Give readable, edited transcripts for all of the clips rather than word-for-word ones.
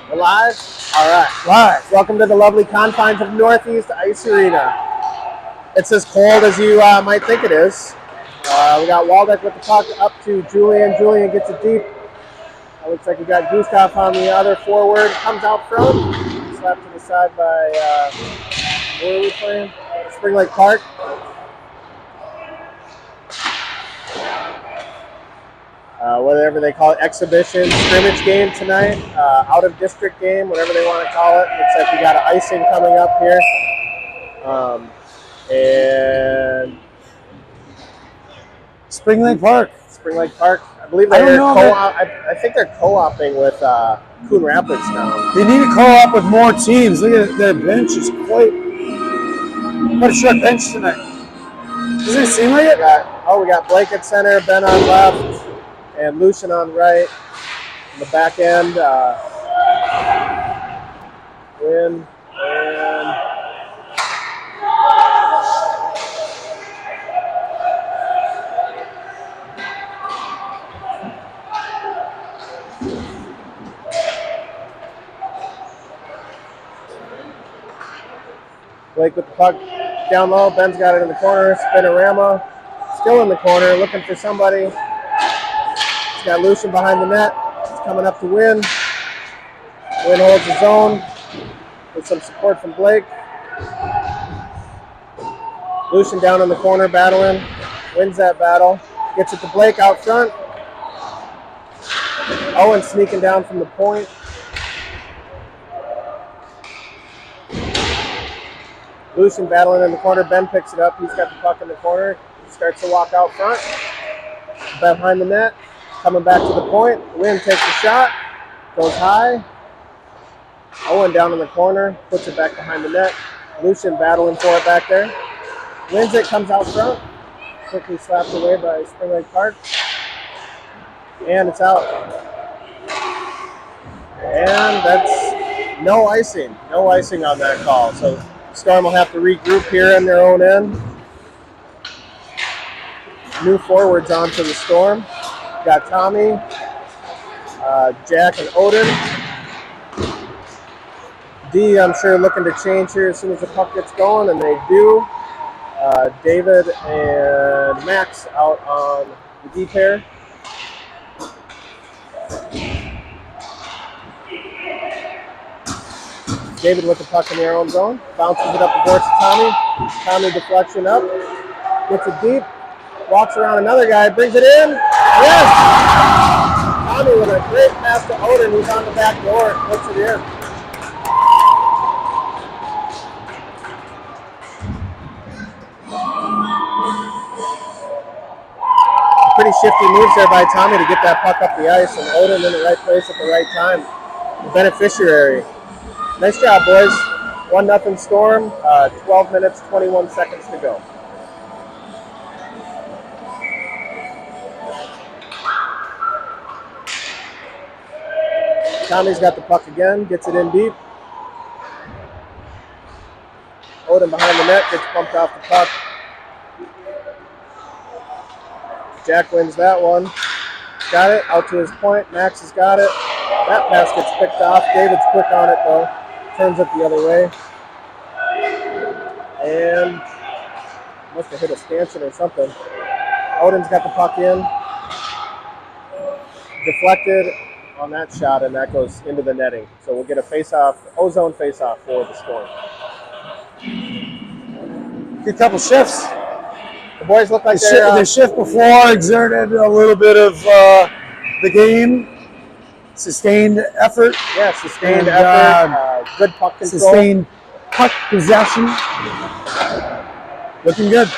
We're live? All right, live. Welcome to the lovely confines of Northeast Ice Arena. It's as cold as you might think it is. We got Waldeck with the puck up to Julian. Julian gets it deep. Looks like we got Gustav on the other forward. Comes out front. Slapped to the side by, where are we playing? Spring Lake Park. Whatever they call it, exhibition, scrimmage game tonight, out of district game, whatever they want to call it. Looks like we got an icing coming up here. And Spring Lake Park. Spring Lake Park. I believe they're co-op. I think they're co-oping with Coon Rapids now. They need to co-op with more teams. Look at their bench is quite a short bench tonight. Doesn't it seem like it? We got Blake at center, Ben on left, and Lucian on right. On the back end, Win and Blake with the puck down low. Ben's got it in the corner. Spinorama still in the corner, looking for somebody. He's got Lucian behind the net. He's coming up to Win. Win holds his own with some support from Blake. Lucian down in the corner battling. Wins that battle. Gets it to Blake out front. Owen sneaking down from the point. Lucian battling in the corner. Ben picks it up. He's got the puck in the corner. He starts to walk out front. Behind the net. Coming back to the point. Win takes a shot. Goes high. Owen down in the corner. Puts it back behind the net. Lucian battling for it back there. Wins it. Comes out front. Quickly slapped away by Spring Lake Park. And it's out. And that's no icing. No icing on that call. So Storm will have to regroup here in their own end. New forwards onto the Storm. Got Tommy, Jack, and Odin. D, I'm sure, looking to change here as soon as the puck gets going, and they do. David and Max out on the D pair. David with the puck in their own zone. Bounces it up the boards to Tommy. Tommy deflection up. Gets it deep. Walks around another guy. Brings it in. Yes! Tommy with a great pass to Odin, who's on the back door. Puts it in. Pretty shifty moves there by Tommy to get that puck up the ice, and Odin in the right place at the right time. The beneficiary. Nice job, boys. 1-0 Storm. 12 minutes, 21 seconds to go. Tommy's got the puck again. Gets it in deep. Odin behind the net. Gets bumped off the puck. Jack wins that one. Got it. Out to his point. Max has got it. That pass gets picked off. David's quick on it, though. Turns it the other way. And must have hit a stanchion or something. Odin's got the puck in. Deflected on that shot, and that goes into the netting. So we'll get a face-off, ozone face-off for the Storm. Good couple shifts. The boys look like the shift before exerted a little bit of the game. Sustained effort. Yeah, sustained effort. Good puck control. Sustained puck possession. Looking good.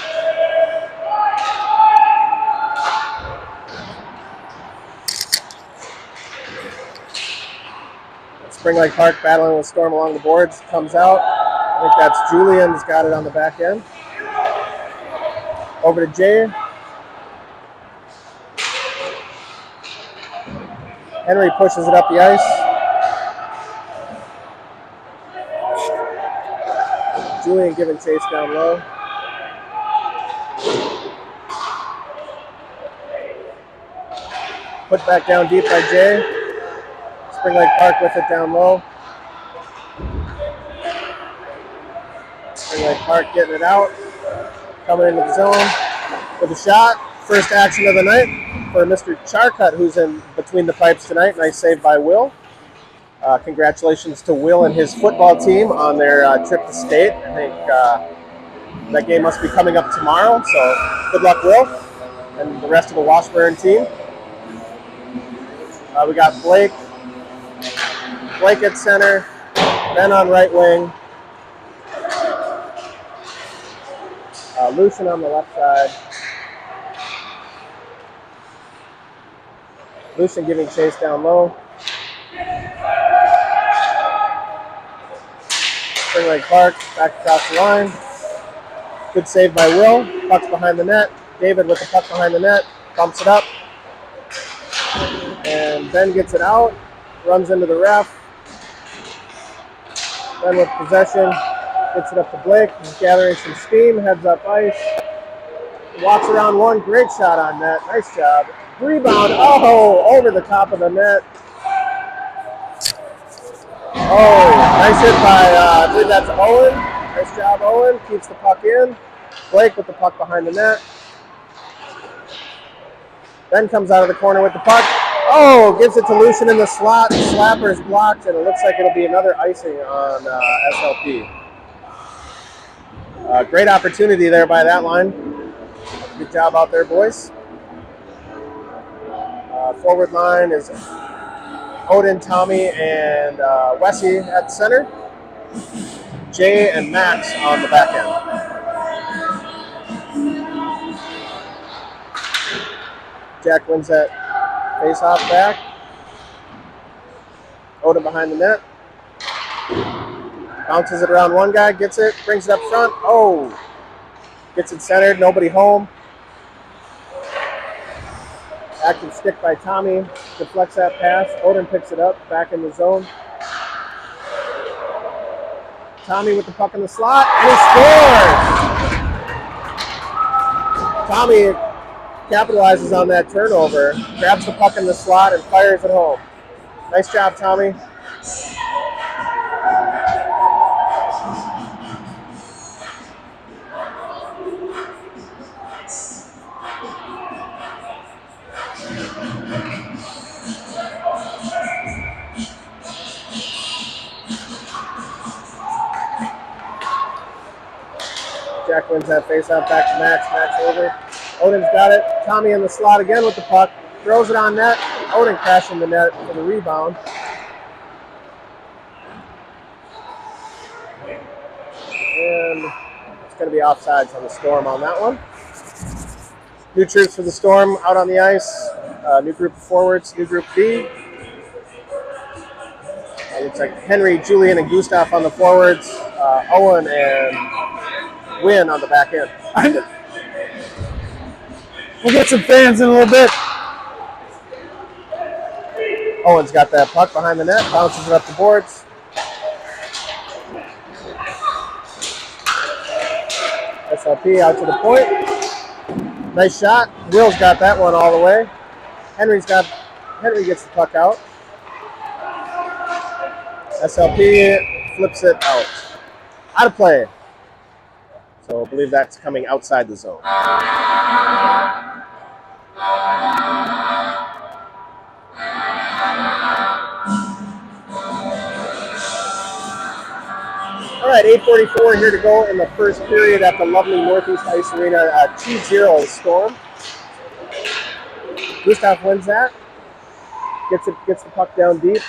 Spring Lake Park battling with Storm along the boards. Comes out. I think that's Julian's got it on the back end. Over to Jay. Henry pushes it up the ice. Julian giving chase down low. Put back down deep by Jay. Spring Lake Park with it down low. Spring Lake Park getting it out. Coming into the zone with a shot. First action of the night for Mr. Charcut, who's in between the pipes tonight. Nice save by Will. Congratulations to Will and his football team on their trip to state. I think that game must be coming up tomorrow, so good luck, Will, and the rest of the Washburn team. We got Blake at center, Ben on right wing, Lucian on the left side. Lucian giving chase down low. Spring Lake Park back across the line. Good save by Will. Puck's behind the net. David with the puck behind the net. Bumps it up. And Ben gets it out. Runs into the ref. Ben with possession. Gets it up to Blake. He's gathering some steam. Heads up ice. Walks around one. Great shot on net. Nice job. Rebound. Oh, over the top of the net. Oh, nice hit by, I believe that's Owen. Nice job, Owen. Keeps the puck in. Blake with the puck behind the net. Ben comes out of the corner with the puck. Oh, gives it to Lucian in the slot. Slapper's blocked, and it looks like it'll be another icing on SLP. Great opportunity there by that line. Good job out there, boys. Forward line is Odin, Tommy, and Wessie at center. Jay and Max on the back end. Jack wins that face-off back. Odin behind the net. Bounces it around one guy, gets it, brings it up front. Oh! Gets it centered, nobody home. Active stick by Tommy. Deflects that pass. Odin picks it up, back in the zone. Tommy with the puck in the slot, and he scores! Tommy capitalizes on that turnover, grabs the puck in the slot, and fires it home. Nice job, Tommy. Jack wins that face-off back to Max. Max over. Odin's got it. Tommy in the slot again with the puck. Throws it on net. Odin crashing the net for the rebound. And it's going to be offsides on the Storm on that one. New troops for the Storm out on the ice. New group of forwards. New group B. Looks like Henry, Julian, and Gustav on the forwards. Owen and Win on the back end. We'll get some fans in a little bit. Owen's got that puck behind the net, bounces it up the boards. SLP out to the point. Nice shot. Will's got that one all the way. Henry gets the puck out. SLP flips it out. Out of play. So I believe that's coming outside the zone. All right, 8:44 here to go in the first period at the lovely Northeast Ice Arena. 2-0 Storm. Gustav wins that. Gets the puck down deep.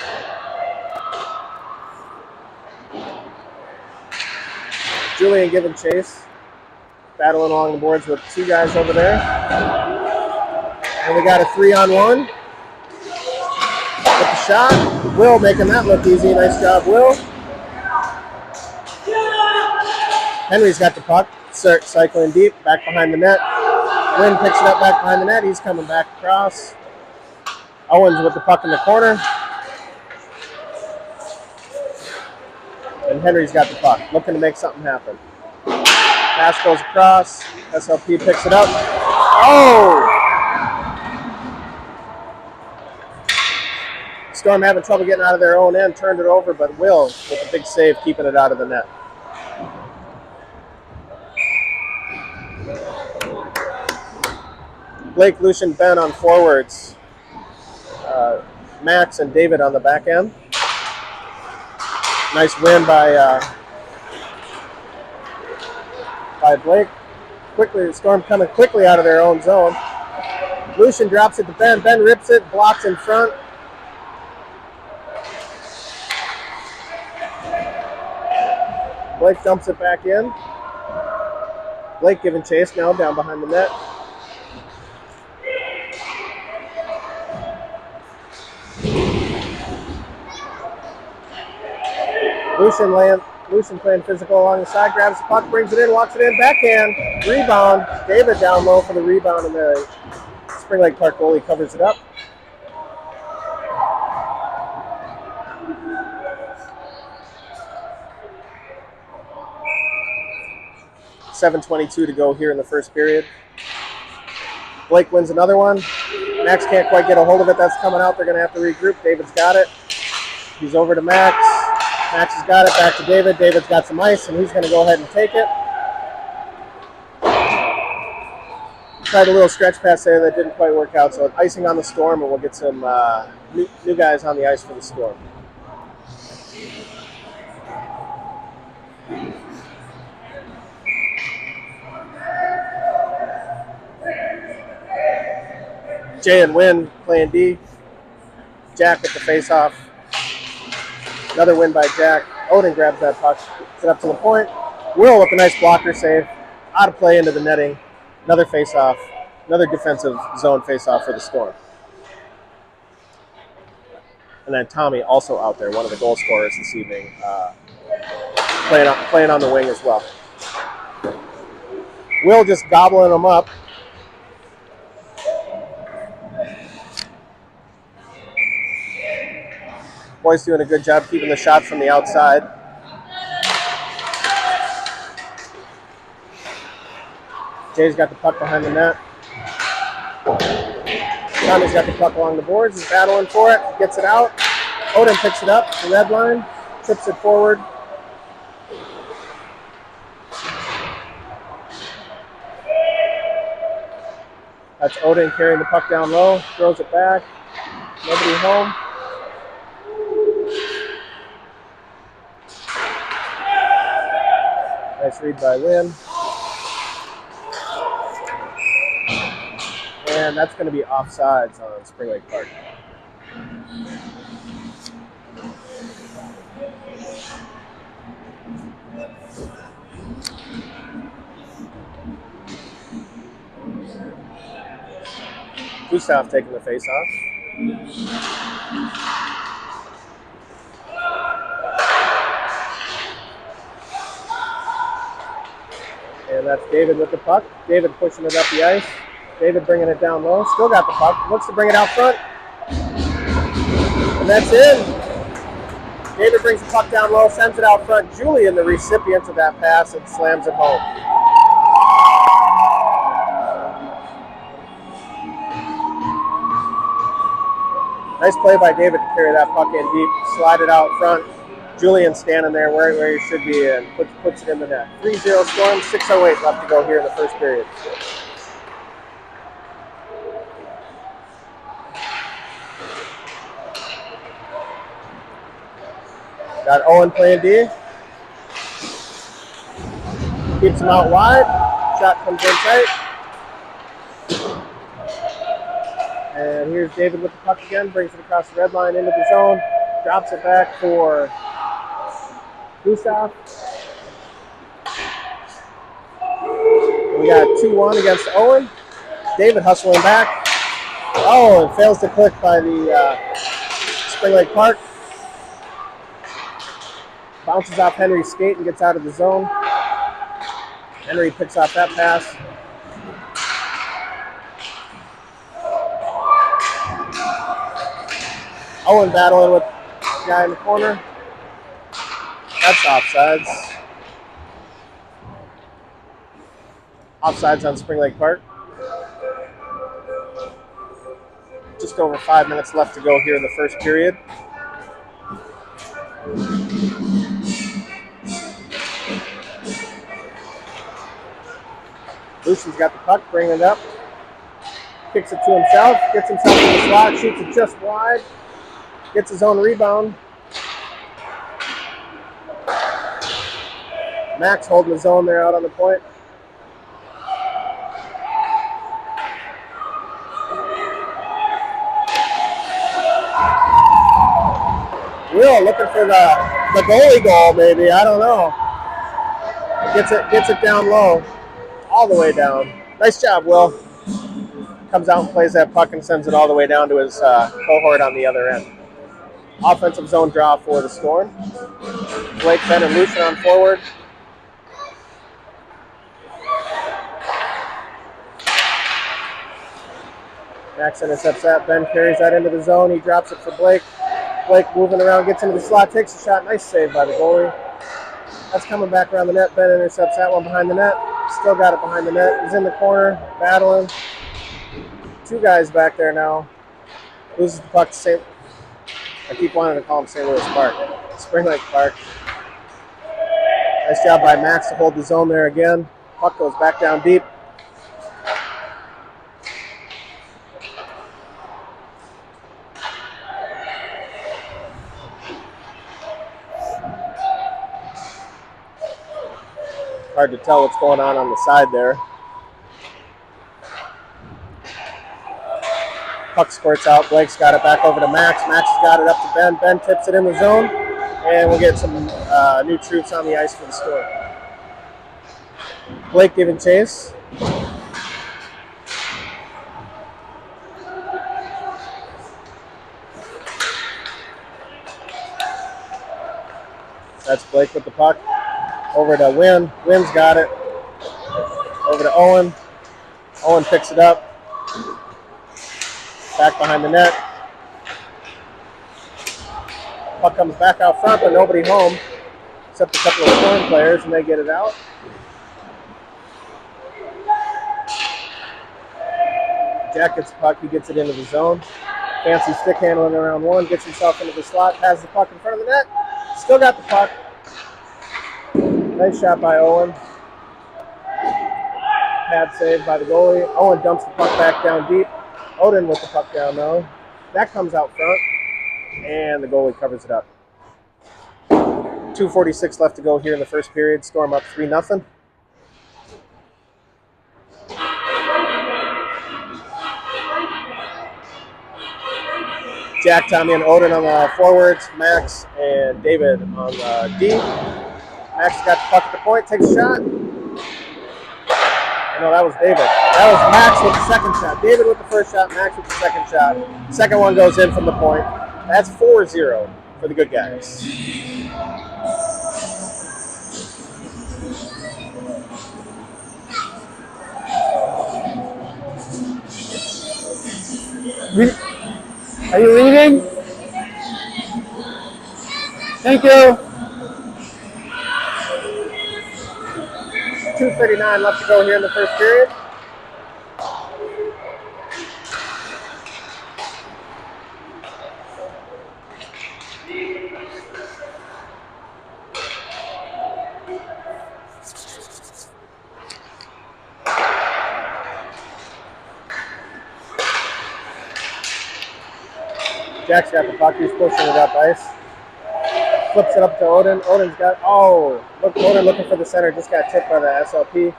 Julian giving chase. Battling along the boards with two guys over there. And we got a 3-on-1. With the shot. Will making that look easy. Nice job, Will. Henry's got the puck. Cycling deep. Back behind the net. Wynn picks it up back behind the net. He's coming back across. Owens with the puck in the corner. And Henry's got the puck. Looking to make something happen. Pass goes across. SLP picks it up. Oh! Storm having trouble getting out of their own end, turned it over, but Will with a big save, keeping it out of the net. Blake, Lucian, Ben on forwards. Max and David on the back end. Nice win by Blake. Quickly, the Storm coming quickly out of their own zone. Lucian drops it to Ben. Ben rips it, blocks in front. Blake dumps it back in. Blake giving chase now down behind the net. Lucian playing physical along the side, grabs the puck, brings it in, walks it in, backhand, rebound. David down low for the rebound, and the Spring Lake Park goalie covers it up. .7:22 to go here in the first period. Blake wins another one. Max can't quite get a hold of it. That's coming out. They're going to have to regroup. David's got it. He's over to Max. Max has got it. Back to David. David's got some ice, and he's going to go ahead and take it. Tried a little stretch pass there that didn't quite work out, so icing on the Storm, and we'll get some new guys on the ice for the Storm. Jay and Wynn playing D. Jack with the face-off. Another win by Jack. Odin grabs that puck, gets it up to the point. Will with a nice blocker save. Out of play into the netting. Another face-off. Another defensive zone face-off for the Storm. And then Tommy also out there, one of the goal scorers this evening, playing on the wing as well. Will just gobbling them up. Boys doing a good job keeping the shots from the outside. Jay's got the puck behind the net. Tommy's got the puck along the boards. He's battling for it. Gets it out. Odin picks it up. The red line. Trips it forward. That's Odin carrying the puck down low. Throws it back. Nobody home. Nice read by Wynn. And that's going to be offsides on Spring Lake Park. Gustav taking the face-off. And that's David with the puck. David pushing it up the ice. David bringing it down low. Still got the puck. Looks to bring it out front. And that's in. David brings the puck down low, sends it out front. Julian, the recipient of that pass, and slams it home. Nice play by David to carry that puck in deep, slide it out front. Julian standing there where he should be and puts it in the net. 3-0 Storm, 6:08 left to go here in the first period. Got Owen playing D. Keeps him out wide. Shot comes in tight. And here's David with the puck again. Brings it across the red line into the zone. Drops it back for Gustav. We got 2-1 against Owen. David hustling back. Oh, and fails to click by the Spring Lake Park. Bounces off Henry's skate and gets out of the zone. Henry picks off that pass. Owen battling with the guy in the corner. That's offsides. Offsides on Spring Lake Park. just over 5 minutes left to go here in the first period. Lucian's got the puck, bringing it up. Kicks it to himself, gets himself in the slot, shoots it just wide, gets his own rebound. Max holding his own there out on the point. Will looking for the goalie goal, maybe. I don't know. Gets it down low, all the way down. Nice job, Will. Comes out and plays that puck and sends it all the way down to his cohort on the other end. Offensive zone draw for the Storm. Blake, Ben, and Lucian on forward. Max intercepts that. Ben carries that into the zone. He drops it for Blake. Blake moving around, gets into the slot, takes a shot. Nice save by the goalie. That's coming back around the net. Ben intercepts that one behind the net. Still got it behind the net. He's in the corner, battling. Two guys back there now. Loses the puck to St. I keep wanting to call him St. Louis Park. Spring Lake Park. Nice job by Max to hold the zone there again. Puck goes back down deep. Hard to tell what's going on the side there. Puck squirts out. Blake's got it back over to Max. Max has got it up to Ben. Ben tips it in the zone. And we'll get some new troops on the ice for the Storm. Blake giving chase. That's Blake with the puck. Over to Wynn. Wynn's got it. Over to Owen. Owen picks it up. Back behind the net. Puck comes back out front, but nobody home except a couple of Storm players, and they get it out. Jack gets the puck. He gets it into the zone. Fancy stick handling around one. Gets himself into the slot. Has the puck in front of the net. Still got the puck. Nice shot by Owen. Bad save by the goalie. Owen dumps the puck back down deep. Odin with the puck down though. That comes out front. And the goalie covers it up. 2:46 left to go here in the first period. Storm up 3-0. Jack, Tommy, and Odin on the forwards. Max and David on the D. Max got the puck at the point, takes a shot. No, that was David. That was Max with the second shot. David with the first shot, Max with the second shot. Second one goes in from the point. That's 4-0 for the good guys. Are you leaving? Thank you. 2:39 left to go here in the first period. Jack's got the puck. He's pushing it up ice. Flips it up to Odin. Odin's got, Odin looking for the center. Just got tipped by the SLP.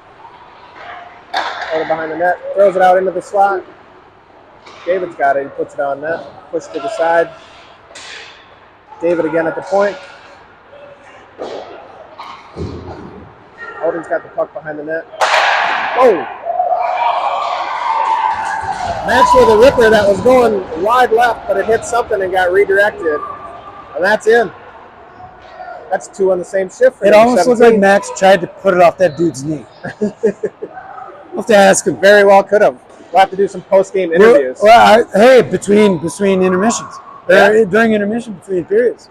Odin behind the net. Throws it out into the slot. David's got it. He puts it on net. Push to the side. David again at the point. Odin's got the puck behind the net. Whoa! Max with a ripper that was going wide left, but it hit something and got redirected. And that's in. That's two on the same shift. For it almost looked like Max tried to put it off that dude's knee. I'll have to ask him. Very well could have. We'll have to do some post-game interviews. Hey, between intermissions. Yeah. During intermission, between periods.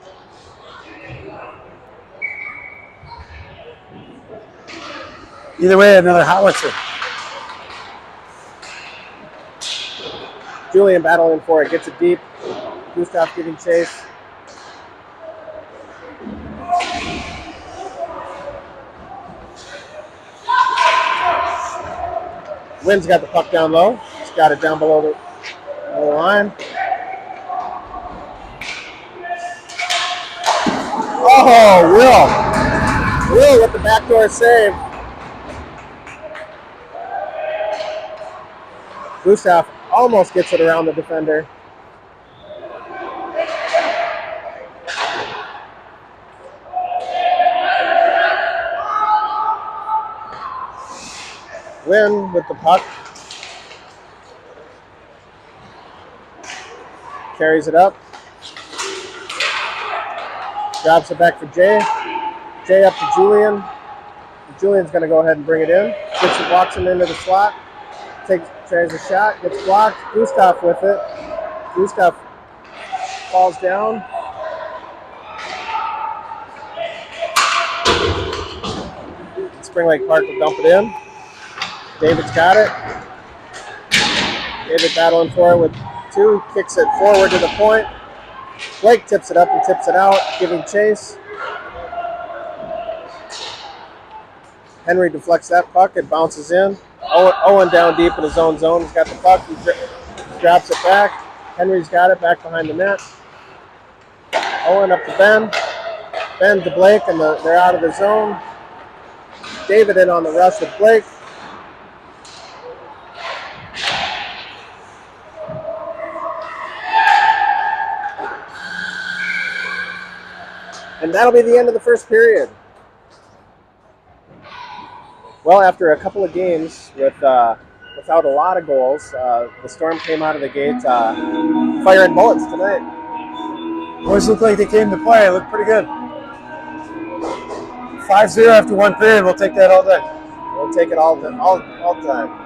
Either way, another howitzer. Julian battling for it, gets it deep. Gustav giving chase. Wynn's got the puck down low. He's got it down below the line. Oh, Will with the backdoor save. Gustav almost gets it around the defender. Wynn with the puck. Carries it up. Drops it back for Jay. Jay up to Julian. Julian's going to go ahead and bring it in. Walks him into the slot. Tries a shot. Gets blocked. Gustav with it. Gustav falls down. Spring Lake Park will dump it in. David's got it. David battling for it with two. Kicks it forward to the point. Blake tips it up and tips it out, giving chase. Henry deflects that puck. It bounces in. Owen down deep in his own zone. He's got the puck. He drops it back. Henry's got it back behind the net. Owen up to Ben. Ben to Blake, and they're out of the zone. David in on the rush with Blake. And that'll be the end of the first period. Well, after a couple of games without a lot of goals, the Storm came out of the gate firing bullets tonight. Boys look like they came to play. It looked pretty good. 5-0 after one period. We'll take that all day. We'll take it all the time.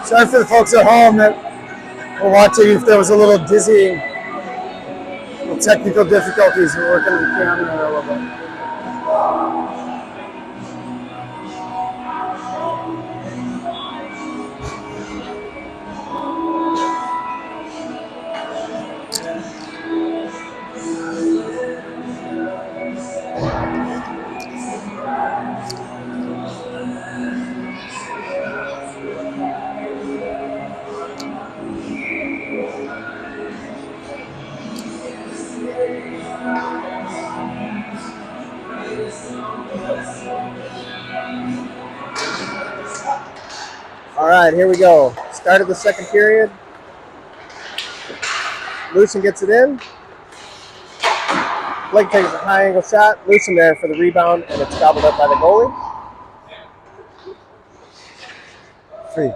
Sorry for the folks at home that were watching if there was a little dizzying, little technical difficulties. We're working on the camera there a little bit. All right, here we go. Start of the second period. Lucien gets it in. Blake takes a high angle shot. Lucien there for the rebound, and it's gobbled up by the goalie. 3.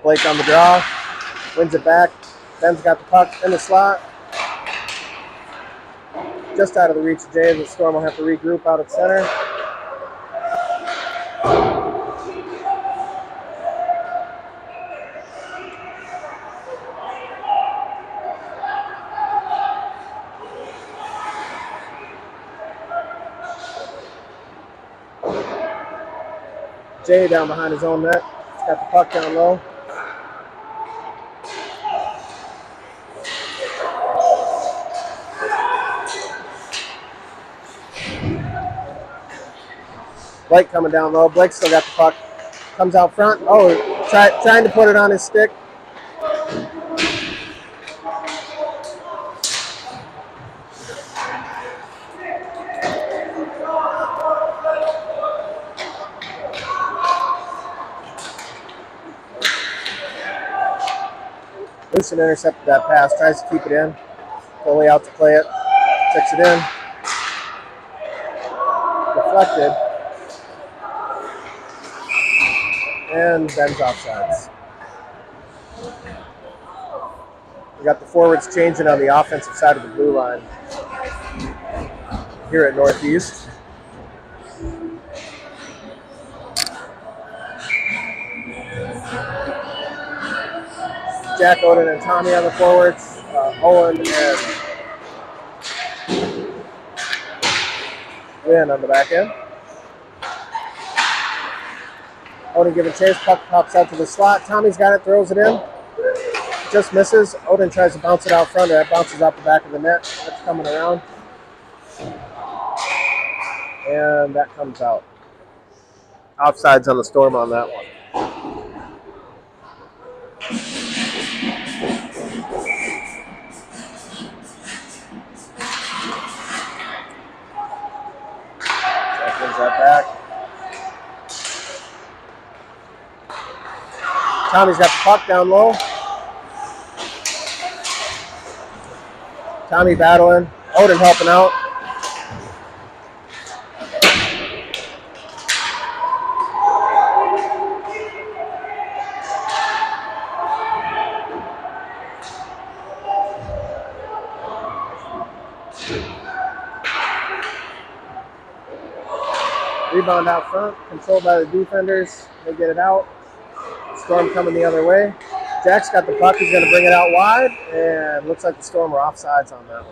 Blake on the draw. Wins it back. Ben's got the puck in the slot. Just out of the reach of Jay. The Storm will have to regroup out at center. Jay down behind his own net. He's got the puck down low. Blake coming down low. Blake still got the puck. Comes out front. Oh, trying to put it on his stick. Lucien intercepted that pass. Tries to keep it in. Goalie out to play it. Takes it in. Deflected. And Ben's offsides. We got the forwards changing on the offensive side of the blue line here at Northeast. Jack, Odin, and Tommy on the forwards. Owen and Lynn on the back end. Odin giving chase. Puck pops out to the slot. Tommy's got it, throws it in. Just misses. Odin tries to bounce it out front. That bounces out the back of the net. That's coming around. And that comes out. Offsides on the Storm on that one. Jack brings that back. Tommy's got the puck down low. Tommy battling. Odin helping out. Rebound out front, controlled by the defenders. They get it out. Storm coming the other way. Jack's got the puck. He's going to bring it out wide, and looks like the Storm are offsides on that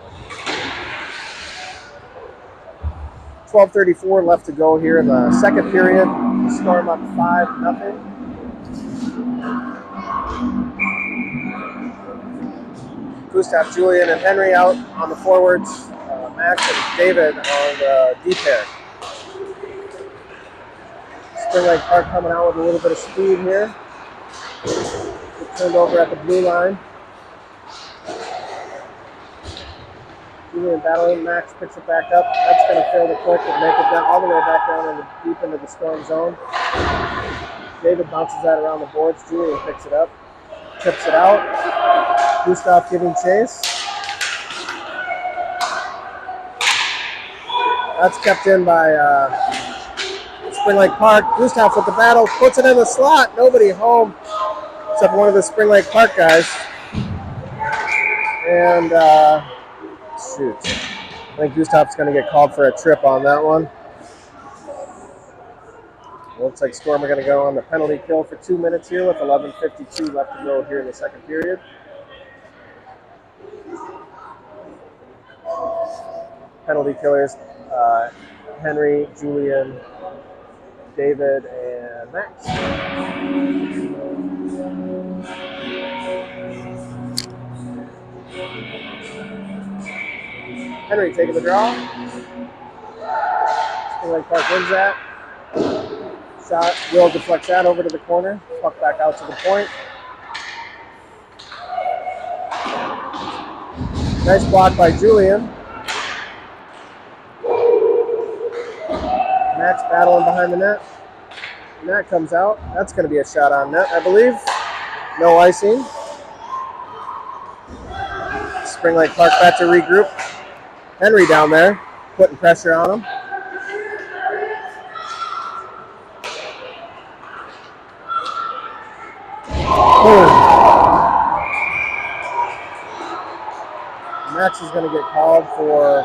one. 12:34 left to go here in the second period. The Storm up 5-0. Gustav, Julian, and Henry out on the forwards. Max and David on the D pair. Spring Lake Park coming out with a little bit of speed here. Get turned over at the blue line. Julian battling. Max picks it back up. That's going to fill the quick and make it down all the way back down in the deep into the Storm zone. David bounces that around the boards. Julian picks it up. Tips it out. Gustav giving chase. That's kept in by Spring Lake Park. Gustav with the battle, puts it in the slot. Nobody home except one of the Spring Lake Park guys. And shoot, I think Gustav's going to get called for a trip on that one. Looks like Storm are going to go on the penalty kill for 2 minutes here with 11:52 left to go here in the second period. Penalty killers, Henry, Julian, David, and Max. Henry taking the draw. Spring Lake Park wins that. Shot, Will deflects that over to the corner. Puck back out to the point. Nice block by Julian. Max battling behind the net. And that comes out. That's going to be a shot on net, I believe. No icing. Spring Lake Park back to regroup. Henry down there, putting pressure on him. Max is going to get called for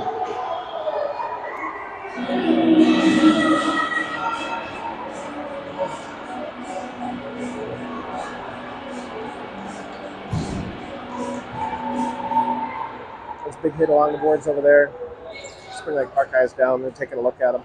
this big hit along the boards over there. Spring Lake Park guys down. They're taking a look at him.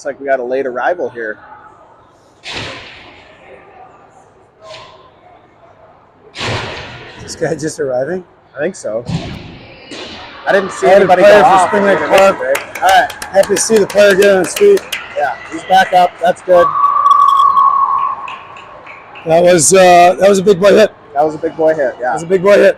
Looks like we got a late arrival here. This guy just arriving? I think so. I didn't see anybody player go for off. Spring Lake Park. Park. All right, happy to see the player get on his feet. Yeah, he's back up. That's good. That was a big boy hit. That was a big boy hit. Yeah, that was a big boy hit.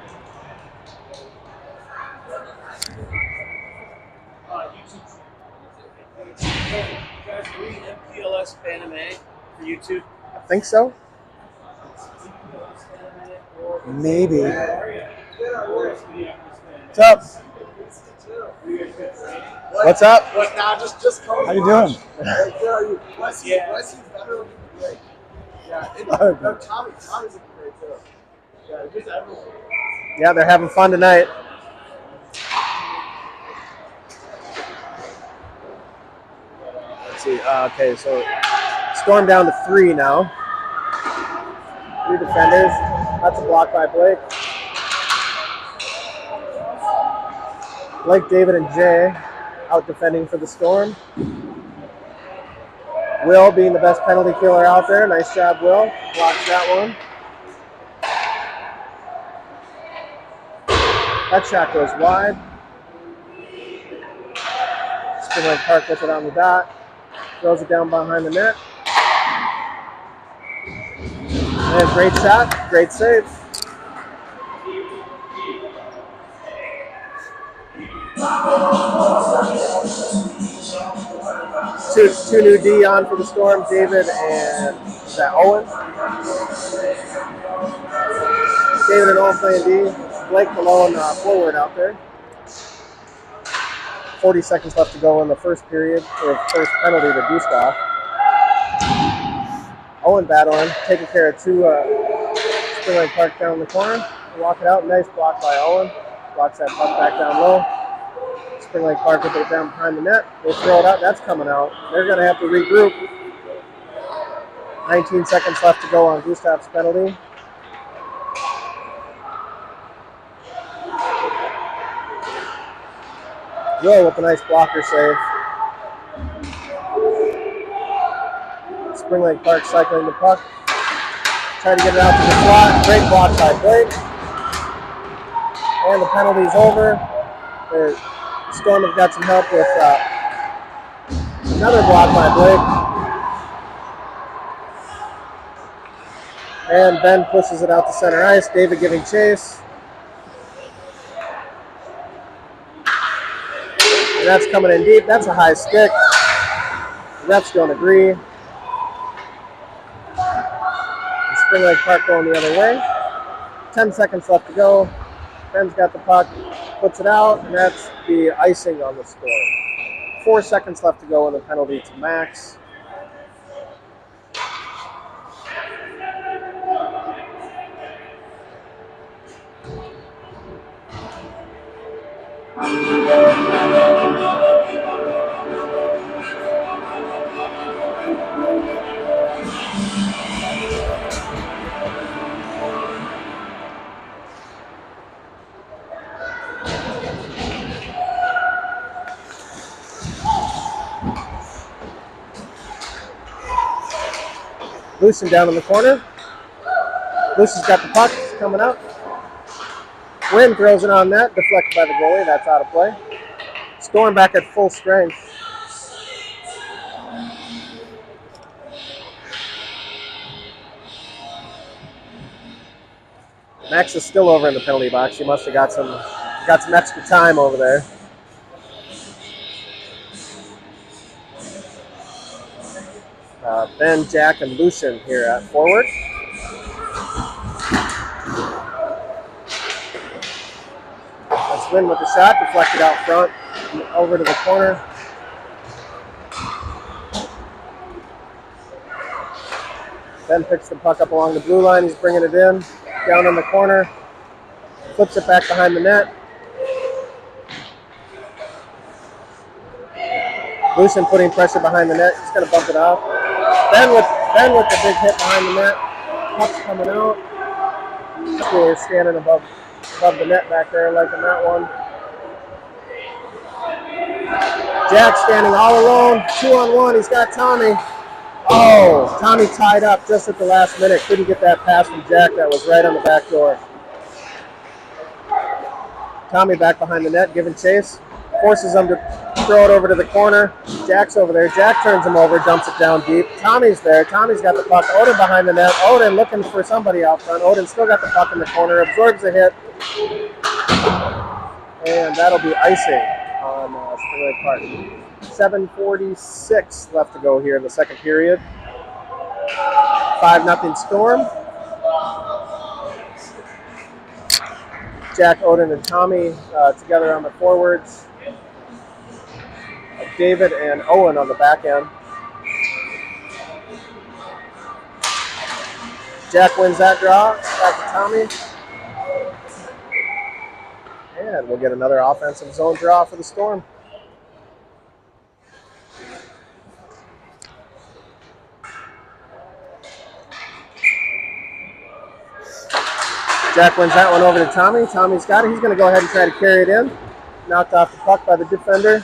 Mpls Bantam for YouTube. I think so. Maybe. What's up? What's up? What now? Just come. How you doing? Wesley's better than great. Yeah, Tommy's great too. Yeah, just everyone. Yeah, they're having fun tonight. Let's see. Okay, so Storm down to 3 now. 3 defenders. That's a block by Blake. Blake, David, and Jay out defending for the Storm. Will being the best penalty killer out there. Nice job, Will. Blocks that one. That shot goes wide. Spring Lake Park gets it on the dot. Throws it down behind the net. And great shot. Great save. Two new D on for the Storm, David and is that Owen? David and Owen playing D. Blake Malone forward out there. 40 seconds left to go in the first period, or first penalty to Gustav. Owen battling, taking care of 2 Spring Lake Park down the corner. Walk it out, nice block by Owen. Blocks that puck back down low. Spring Lake Park will put it down behind the net. They throw it out. That's coming out. They're going to have to regroup. 19 seconds left to go on Gustav's penalty. Will with a nice blocker save. Spring Lake Park cycling the puck. Trying to get it out to the slot. Great block by Blake. And the penalty's over. The Storm have got some help with another block by Blake. And Ben pushes it out to center ice. David giving chase. And that's coming in deep. That's a high stick. The refs don't agree. Spring Lake Park going the other way. 10 seconds left to go. Ben's got the puck, puts it out, and that's the icing on the score. 4 seconds left to go in the penalty to Max. Lucen down in the corner. Lucen's got the puck, it's coming up. Wynn throws it on net, deflected by the goalie, that's out of play. Storm back at full strength. Max is still over in the penalty box. He must have got some extra time over there. Ben, Jack, and Lucen here at forward. That's Wynn with the shot, deflected out front, over to the corner. Ben picks the puck up along the blue line. He's bringing it in, down in the corner, flips it back behind the net. Lucen putting pressure behind the net. He's going to bump it off. Ben with the big hit behind the net. Puck's coming out. We're standing above the net back there, liking that one. Jack standing all alone, 2-on-1. He's got Tommy. Oh, Tommy tied up just at the last minute. Couldn't get that pass from Jack. That was right on the back door. Tommy back behind the net, giving chase. Forces him to throw it over to the corner. Jack's over there. Jack turns him over, dumps it down deep. Tommy's there. Tommy's got the puck. Odin behind the net. Odin looking for somebody out front. Odin still got the puck in the corner. Absorbs the hit. And that'll be icing on Spring Lake Park. 7:46 left to go here in the second period. 5-0 Storm. Jack, Odin, and Tommy together on the forwards. David and Owen on the back end. Jack wins that draw. Back to Tommy. And we'll get another offensive zone draw for the Storm. Jack wins that one over to Tommy. Tommy's got it. He's going to go ahead and try to carry it in. Knocked off the puck by the defender.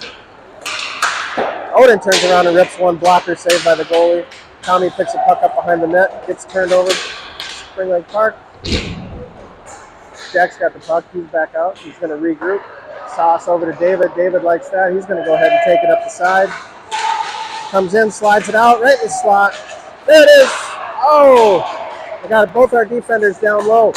Odin turns around and rips one blocker saved by the goalie. Tommy picks the puck up behind the net. Gets turned over. Spring Lake Park. Jack's got the puck. He's back out. He's going to regroup. Sauce over to David. David likes that. He's going to go ahead and take it up the side. Comes in, slides it out right in the slot. There it is. Oh, we got both our defenders down low.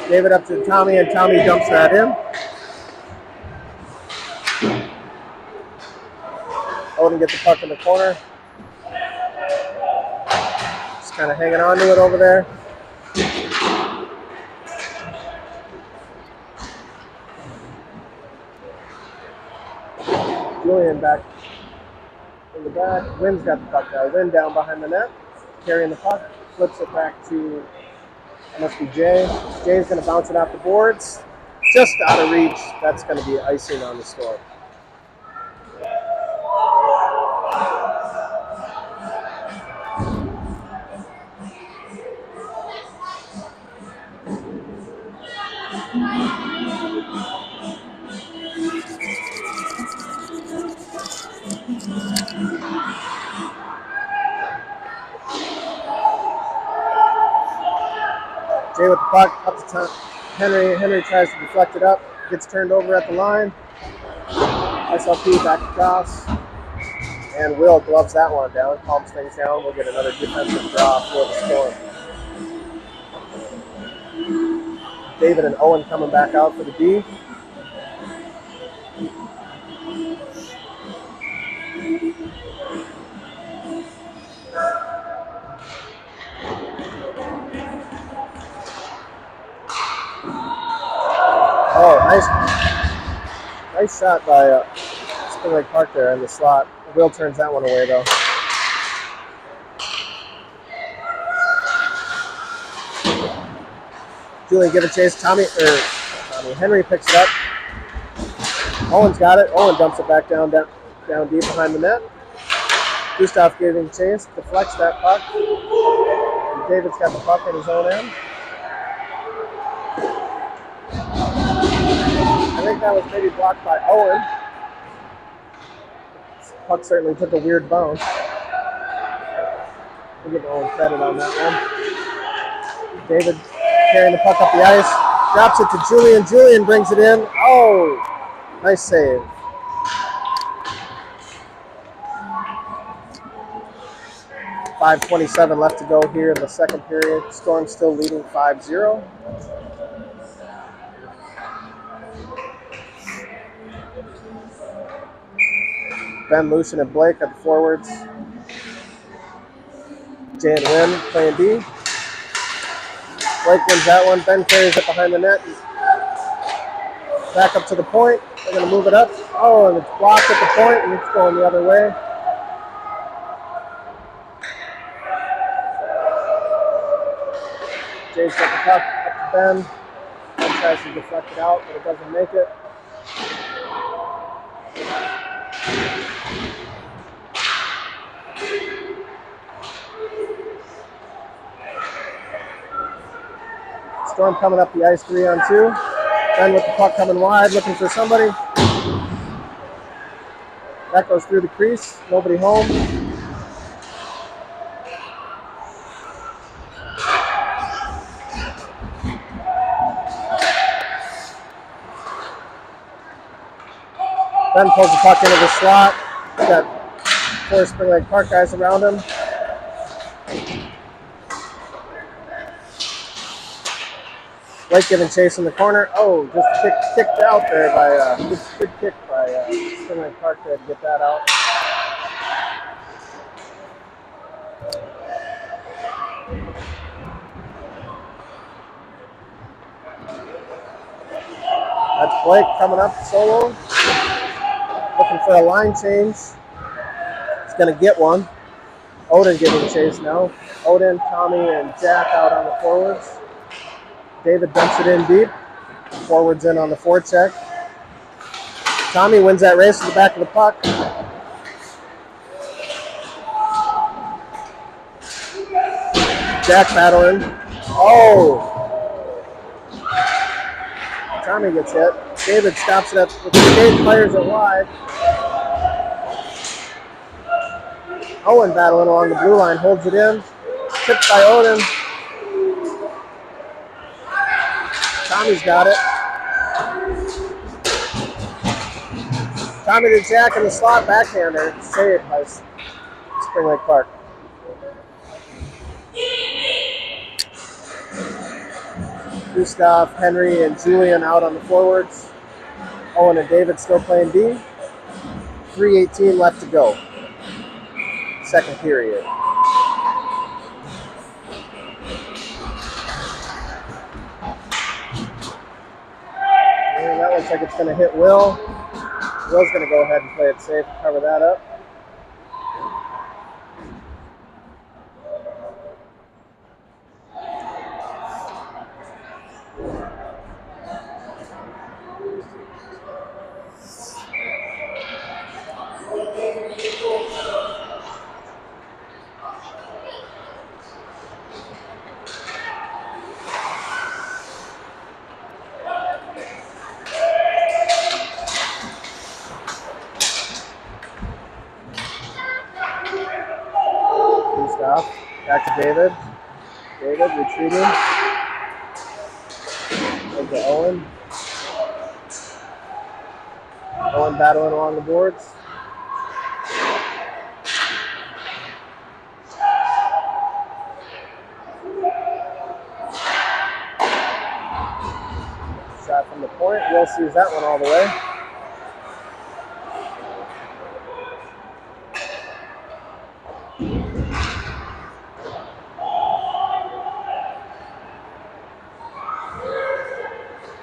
David up to Tommy, and Tommy dumps that in. Odin gets the puck in the corner. Just kind of hanging on to it over there. Julian back in the back. Wynn's got the puck now. Wynn down behind the net, carrying the puck. Flips it back to, must be Jay. Jay's going to bounce it off the boards. Just out of reach. That's going to be icing on the Storm. Jay with the puck up to Henry. Henry tries to deflect it up. Gets turned over at the line. SLP back across. And Will gloves that one down. Calms things down. We'll get another defensive draw for the Storm. David and Owen coming back out for the D. Oh, nice shot by Spring Lake Park there in the slot. Will turns that one away though. Julian give a chase. Henry picks it up. Owen's got it. Owen dumps it back down deep behind the net. Gustav giving chase, deflects that puck. And David's got the puck in his own end. I think that was maybe blocked by Owen. Puck certainly took a weird bounce. We'll give Owen credit on that one. David carrying the puck up the ice. Drops it to Julian. Julian brings it in. Oh, nice save. .5:27 left to go here in the second period. Storm still leading 5-0. Ben, Lucian, and Blake at the forwards. Jay and Wynn playing D. Blake wins that one. Ben carries it behind the net. Back up to the point. They're going to move it up. Oh, and it's blocked at the point, and it's going the other way. Jay's got the puck up to Ben. Ben tries to deflect it out, but it doesn't make it. Storm coming up the ice 3-on-2. Ben with the puck coming wide, looking for somebody. That goes through the crease. Nobody home. Ben pulls the puck into the slot. He's got 4 Spring Lake Park guys around him. Blake giving chase in the corner. Oh, just kicked out there by good kick by Spring Lake Park there to get that out. That's Blake coming up solo. Looking for a line change. He's going to get one. Odin giving chase now. Odin, Tommy, and Jack out on the forwards. David dumps it in deep. Forwards in on the forecheck. Tommy wins that race to the back of the puck. Jack battling. Oh! Tommy gets hit. David stops it up with the skate, fires it wide. Owen battling along the blue line, holds it in. Tipped by Odin. Tommy's got it. Tommy to Jack in the slot, backhander. Saved by Spring Lake Park. Gustav, Henry, and Julian out on the forwards. Owen and David still playing D. 3:18 left to go. Second period. And that looks like it's going to hit Will. Will's going to go ahead and play it safe and cover that up. Back to David. David retreating. Over to Owen. Owen battling along the boards. Shot from the point. Will sees that one all the way.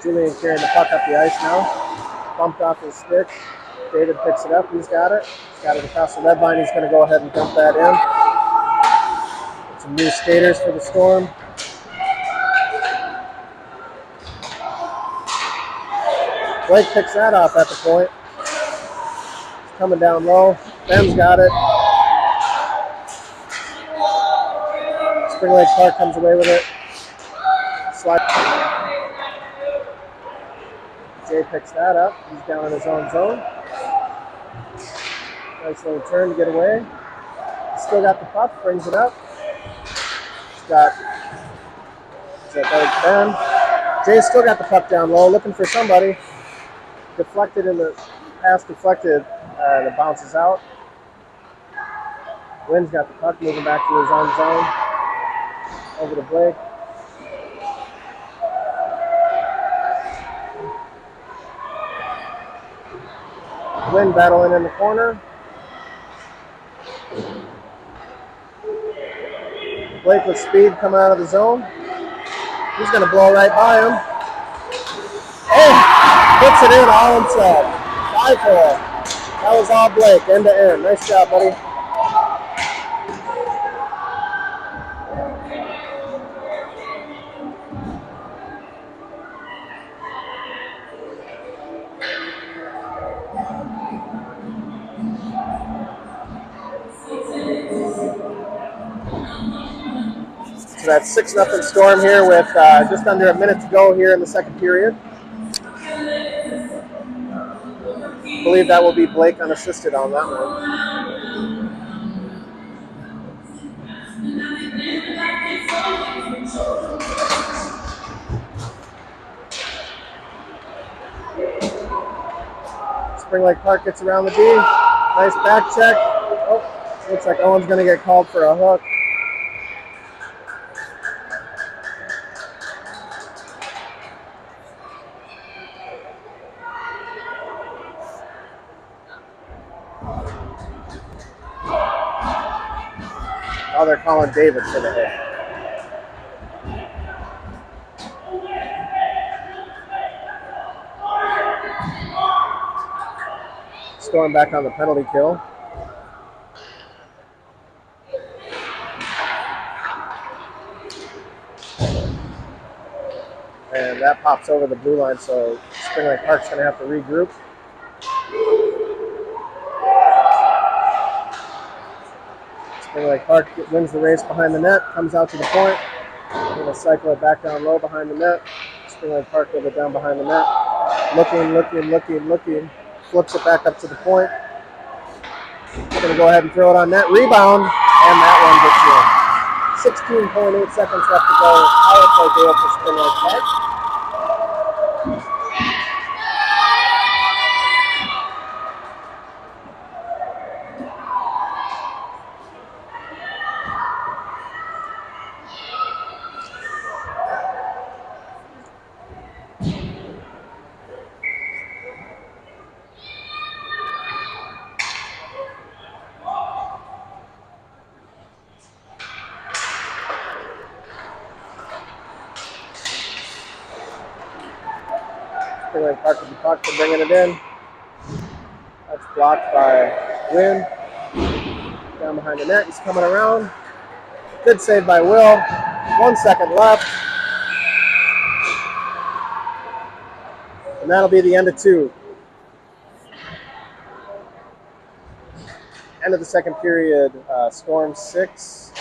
Julian carrying the puck up the ice now. Bumped off his stick. David picks it up. He's got it. He's got it across the red line. He's going to go ahead and dump that in. Some new skaters for the Storm. Blake picks that off at the point. He's coming down low. Ben's got it. Spring Lake Park comes away with it. Slide. Jay picks that up. He's down in his own zone. Nice little turn to get away. Still got the puck, brings it up. He's got Ben. Jay's still got the puck down low, looking for somebody. Deflected in the pass, deflected, and it bounces out. Wynn's got the puck, moving back to his own zone. Over to Blake. Wynn battling in the corner. Blake with speed coming out of the zone. He's going to blow right by him. Oh, puts it in all himself. 5-4. That was all Blake, end to end. Nice job, buddy. So that's 6-0 Storm here with just under a minute to go here in the second period. I believe that will be Blake unassisted on that one. Spring Lake Park gets around the D. Nice back check. Oh, looks like Owen's going to get called for a hook. Oh, they're calling David for the hit. Storm back on the penalty kill. And that pops over the blue line, so Spring Lake Park's going to have to regroup. Spring Lake Park wins the race behind the net, comes out to the point. Going to cycle it back down low behind the net. Spring Lake Park with it down behind the net. Looking. Flips it back up to the point. Going to go ahead and throw it on net. Rebound, and that one gets in. 16.8 seconds left to go. Power play goal for Spring Lake Park. Spring Lake Park with the puck for bringing it in. That's blocked by Wynn. Down behind the net, he's coming around. Good save by Will. 1 second left. And that'll be the end of 2. End of the second period. Storm 6,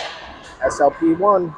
SLP 1.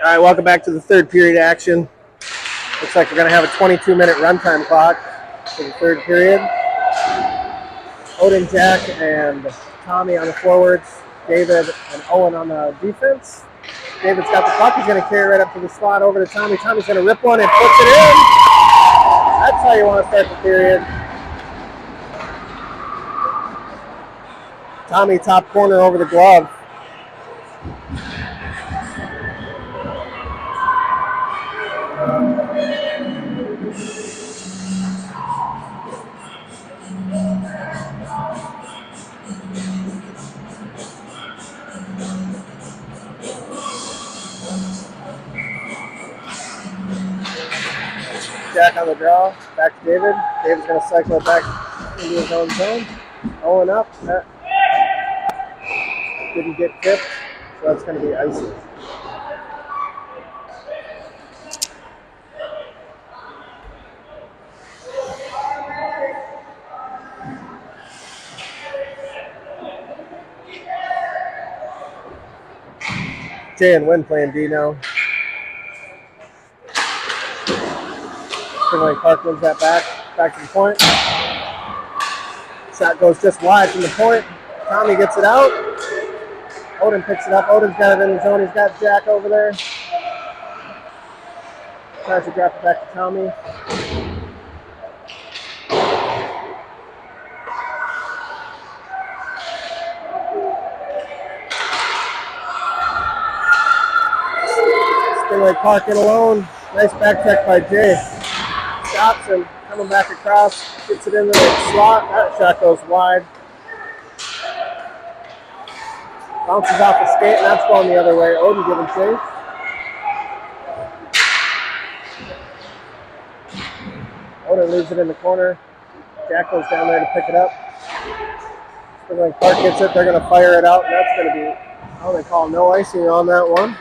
All right, welcome back to the third period action. Looks like we're going to have a 22-minute runtime clock for the third period. Odin, Jack, and Tommy on the forwards. David and Owen on the defense. David's got the puck. He's going to carry right up to the slot over to Tommy. Tommy's going to rip one and puts it in. That's how you want to start the period. Tommy top corner over the glove. Jack on the draw, back to David. David's going to cycle it back into his own zone. Owen up. That didn't get tipped, so that's going to be icy. Jay and Wynn playing D now. Finley Park wins that back to the point. Shot goes just wide from the point. Tommy gets it out. Odin picks it up. Odin's got it in the zone. He's got Jack over there. Tries to drop it back to Tommy. Finley Park in alone. Nice back check by Jay. Stops him, coming back across, gets it into the slot. That shot goes wide. Bounces off the skate, and that's going the other way. Odin giving chase. Odin leaves it in the corner. Jack goes down there to pick it up. Finley Park gets it. They're going to fire it out, and that's going to be, oh, they call no icing on that one.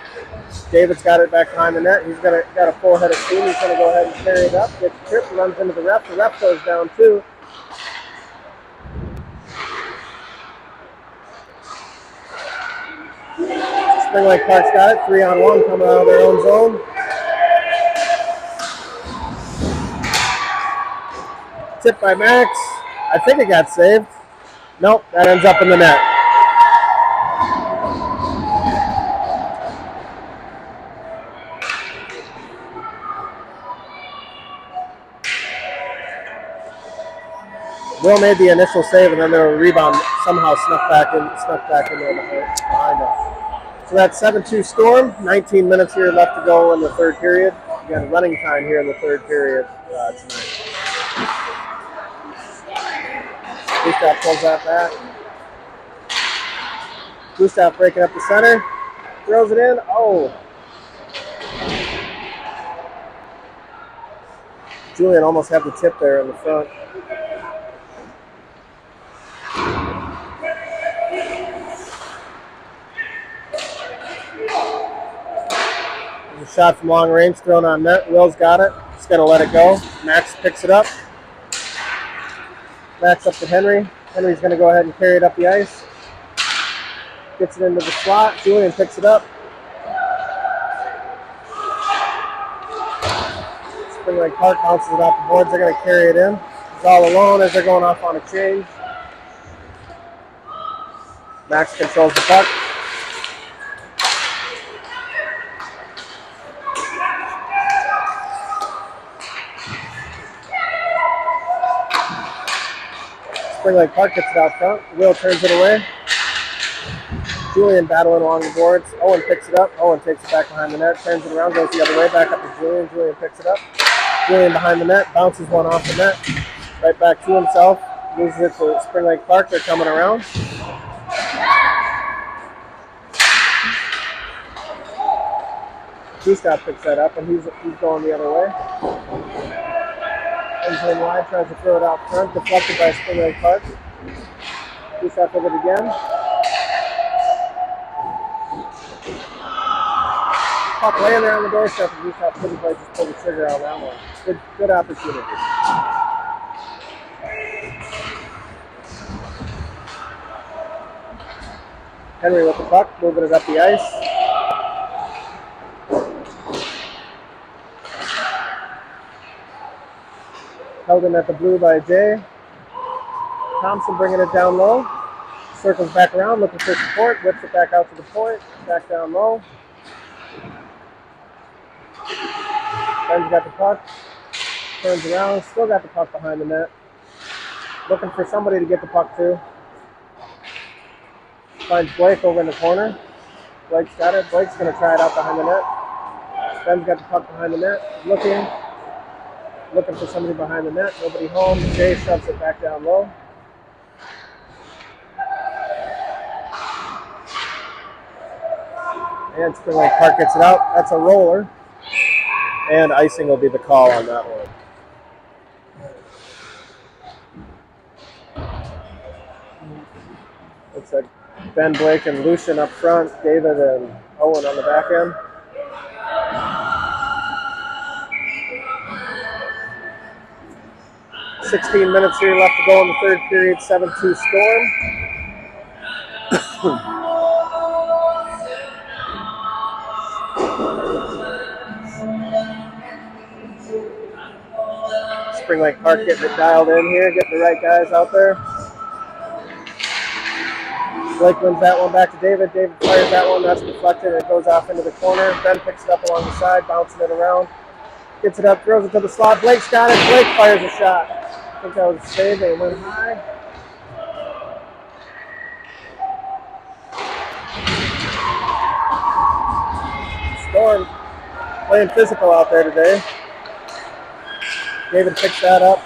David's got it back behind the net. He's got a full head of steam. He's going to go ahead and carry it up. Gets tripped, runs into the ref. The ref goes down too. Spring Lake Park's got it. 3-on-1 coming out of their own zone. tip by Max. I think it got saved. Nope, that ends up in the net. Will made the initial save, and then the rebound somehow snuck back in there behind us. So that's 7-2 Storm. 19 minutes here left to go in the third period. We got running time here in the third period tonight. Gustav pulls that back. Gustav breaking up the center. Throws it in. Oh. Julian almost had the tip there in the front. There's a shot from long range thrown on net. Will's got it. Just got to let it go. Max picks it up. Max up to Henry. Henry's going to go ahead and carry it up the ice. Gets it into the slot. Julian picks it up. Spring Lake Park bounces it off the boards. They're going to carry it in. He's all alone as they're going off on a change. Max controls the puck. Spring Lake Park gets it out front. Will turns it away. Julian battling along the boards. Owen picks it up. Owen takes it back behind the net. Turns it around. Goes the other way. Back up to Julian. Julian picks it up. Julian behind the net. Bounces one off the net. Right back to himself. Loses it to Spring Lake Park. They're coming around. Gustav picks that up, and he's going the other way. Comes in wide, tries to throw it out front, deflected by Spring Lake Park. Gustav with it again. Puck laying there on the doorstep, and Gustav couldn't quite just pull the trigger on that one. Good opportunity. Henry with the puck, moving it up the ice. Held in at the blue by Jay. Thompson bringing it down low. Circles back around, looking for support. Whips it back out to the point. Back down low. Ben's got the puck. Turns around. Still got the puck behind the net. Looking for somebody to get the puck to. Finds Blake over in the corner. Blake's got it. Blake's going to try it out behind the net. Ben's got the puck behind the net. Looking for somebody behind the net. Nobody home. Jay shoves it back down low. And Spring Lake Park gets it out. That's a roller. And icing will be the call on that one. Looks like Ben, Blake, and Lucian up front. David and Owen on the back end. .16 minutes here left to go in the third period. 7-2 Storm. Spring Lake Park getting it dialed in here, getting the right guys out there. Blake wins that one back to David. David fires that one. That's deflected. It goes off into the corner. Ben picks it up along the side, bouncing it around. Gets it up, throws it to the slot. Blake's got it. Blake fires a shot. I think that was a save. They went high. Storm playing physical out there today. David picks that up.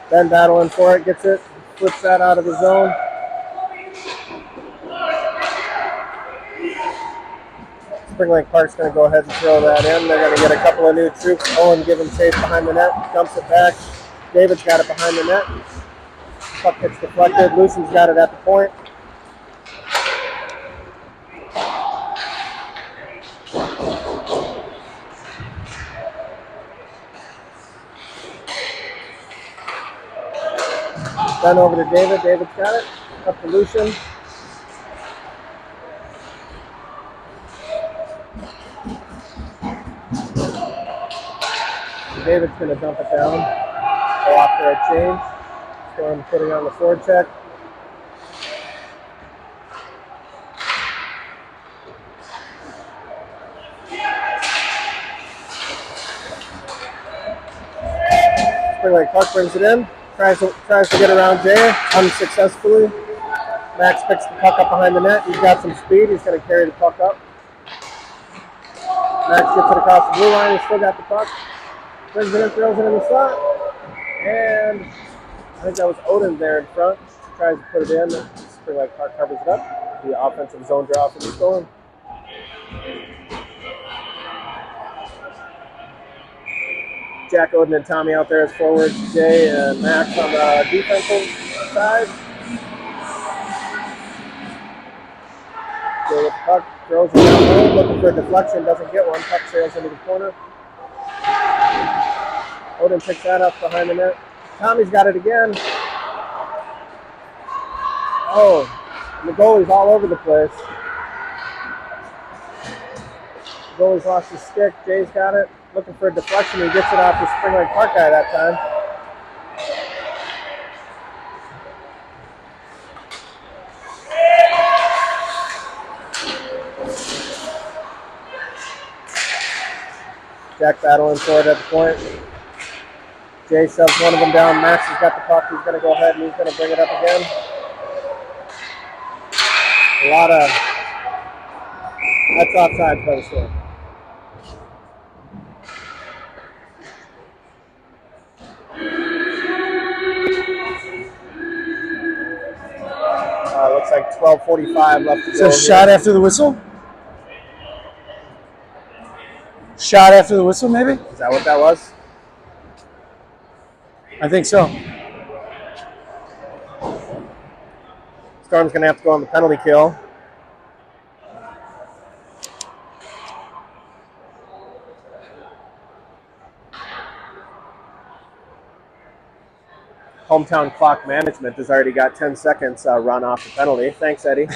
Ben battling for it, gets it, flips that out of the zone. Spring Lake Park's going to go ahead and throw that in. They're going to get a couple of new troops. Owen giving chase behind the net, dumps it back. David's got it behind the net. Puck gets deflected. Lucian's got it at the point. Then over to David. David's got it. Up to Lucian. David's going to dump it down. Go off for a change. Storm putting on the forecheck. Spring Lake Park brings it in. Tries to get around Jay unsuccessfully. Max picks the puck up behind the net. He's got some speed. He's going to carry the puck up. Max gets it across the blue line. He's still got the puck. Brings it in, throws it in the slot. And I think that was Odin there in front. Tries to put it in. Spring Lake Park covers it up. The offensive zone draw for the Storm. Jack Odin and Tommy out there as forwards. Jay and Max on the defensive side. Jay with the puck, throws it down low, looking for a deflection, doesn't get one. Puck sails into the corner. Odin picks that up behind the net. Tommy's got it again. Oh, and the goalie's all over the place. The goalie's lost his stick. Jay's got it. Looking for a deflection. He gets it off the Spring Lake Park guy that time. Jack battling for it at the point. Jay shoves one of them down. Max has got the puck. He's going to go ahead and he's going to bring it up again. A lot of... That's offside by the Storm. Looks like 12:45 left to go. So shot after the whistle? Shot after the whistle, maybe? Is that what that was? I think so. Storm's going to have to go on the penalty kill. Hometown Clock Management has already got 10 seconds run off the penalty. Thanks, Eddie.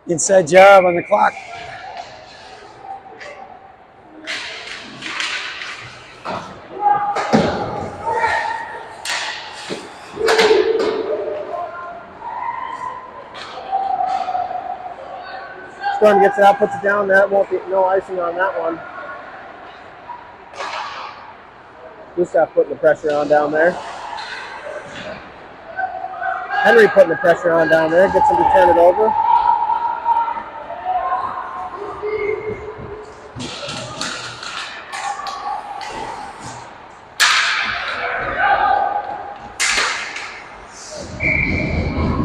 Inside job on the clock. Storm gets it out, puts it down. That won't be no icing on that one. Gustav putting the pressure on down there. Henry putting the pressure on down there. Gets him to turn it over.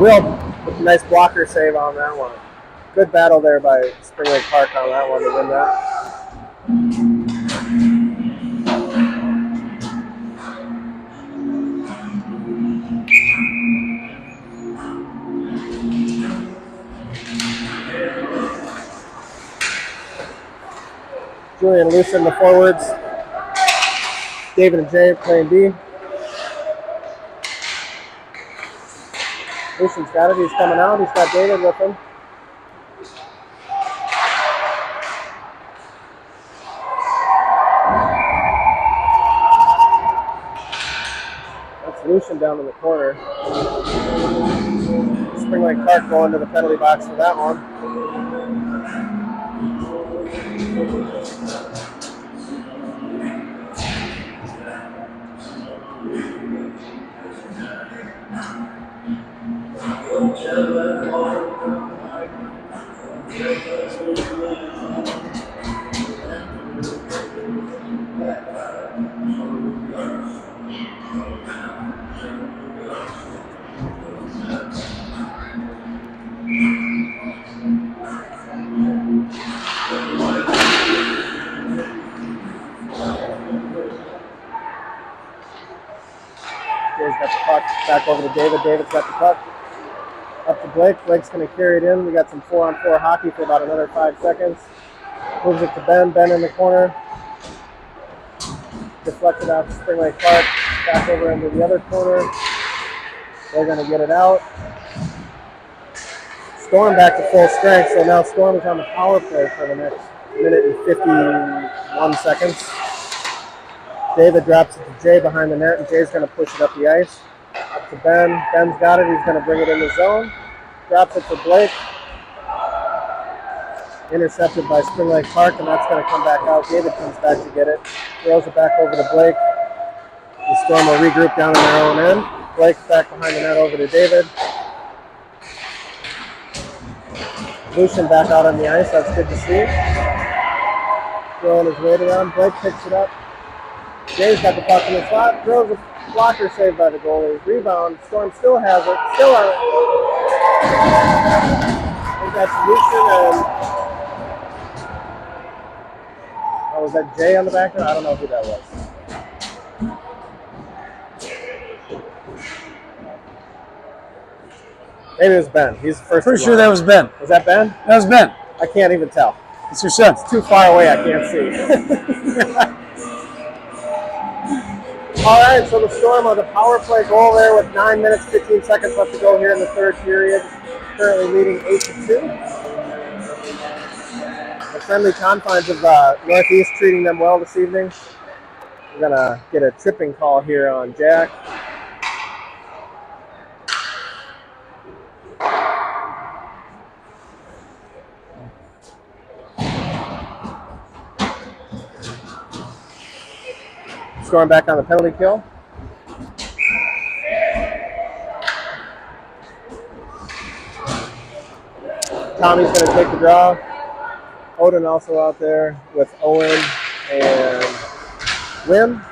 Will with a nice blocker save on that one. Good battle there by Spring Lake Park on that one to win that. Julian Lucen, the forwards. David and Jay playing D. Lucen's got it. He's coming out. He's got David with him. That's Lucen down in the corner. Spring Lake Park going to the penalty box for that one. Jay's got the puck back over to David. David's got the puck up to Blake. Blake's going to carry it in. We got some 4-on-4 hockey for about another 5 seconds. Moves it to Ben. Ben in the corner. Deflected out to Spring Lake Park. Back over into the other corner. They're going to get it out. Storm back to full strength, so now Storm is on the power play for the next minute and 51 seconds. David drops it to Jay behind the net, and Jay's going to push it up the ice. Up to Ben. Ben's got it. He's going to bring it in the zone. Drops it to Blake. Intercepted by Spring Lake Park, and that's going to come back out. David comes back to get it. Throws it back over to Blake. The Storm will regroup down in their own end. Blake back behind the net over to David. Lucian back out on the ice. That's good to see. Throwing his weight around. Blake picks it up. Jay's got the puck in the slot. Throws a blocker saved by the goalie. Rebound. Storm still has it. Still on it. I think that's Lucian and... Oh, was that Jay on the back there? I don't know who that was. Maybe it was Ben. He's the first. Pretty sure that was Ben. Was that Ben? That was Ben. I can't even tell. It's your son. It's too far away. I can't see. All right, so the Storm on the power play goal there with 9 minutes, 15 seconds left to go here in the third period. Currently leading 8-2. The friendly confines of Northeast treating them well this evening. We're going to get a tripping call here on Jack. Storm back on the penalty kill. Tommy's going to take the draw. Odin also out there with Owen and Wim.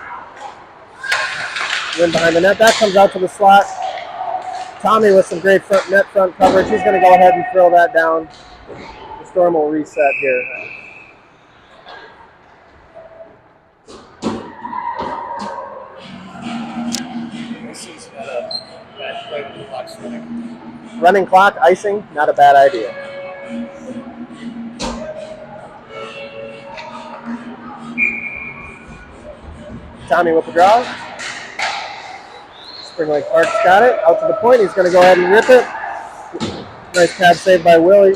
Wim behind the net. That comes out to the slot. Tommy with some great net front coverage. He's going to go ahead and throw that down. The Storm will reset here. Running clock, icing, not a bad idea. Tommy with the draw. Spring Lake Park's got it. Out to the point. He's going to go ahead and rip it. Nice pad save by Willie.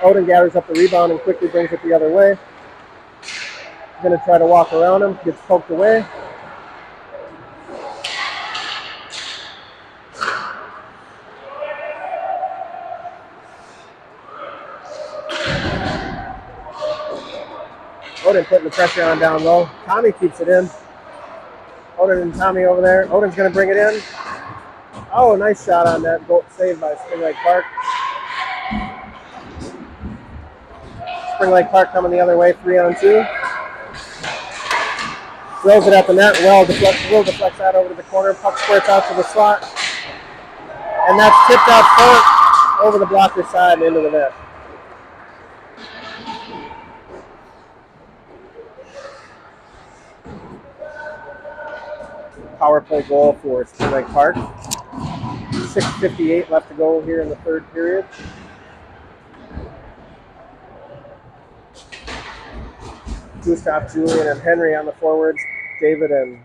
Odin gathers up the rebound and quickly brings it the other way. Going to try to walk around him. Gets poked away. Odin putting the pressure on down low. Tommy keeps it in. Odin and Tommy over there. Odin's going to bring it in. Oh, nice shot on that. Goal saved by Spring Lake Park. Spring Lake Park coming the other way, 3-on-2. Throws it at the net. Will deflects that over to the corner. Puck squirts out to the slot. And that's tipped out front over the blocker side and into the net. Power play goal for Spring Lake Park. 6:58 left to go here in the third period. Gustav, Julian, and Henry on the forwards. David and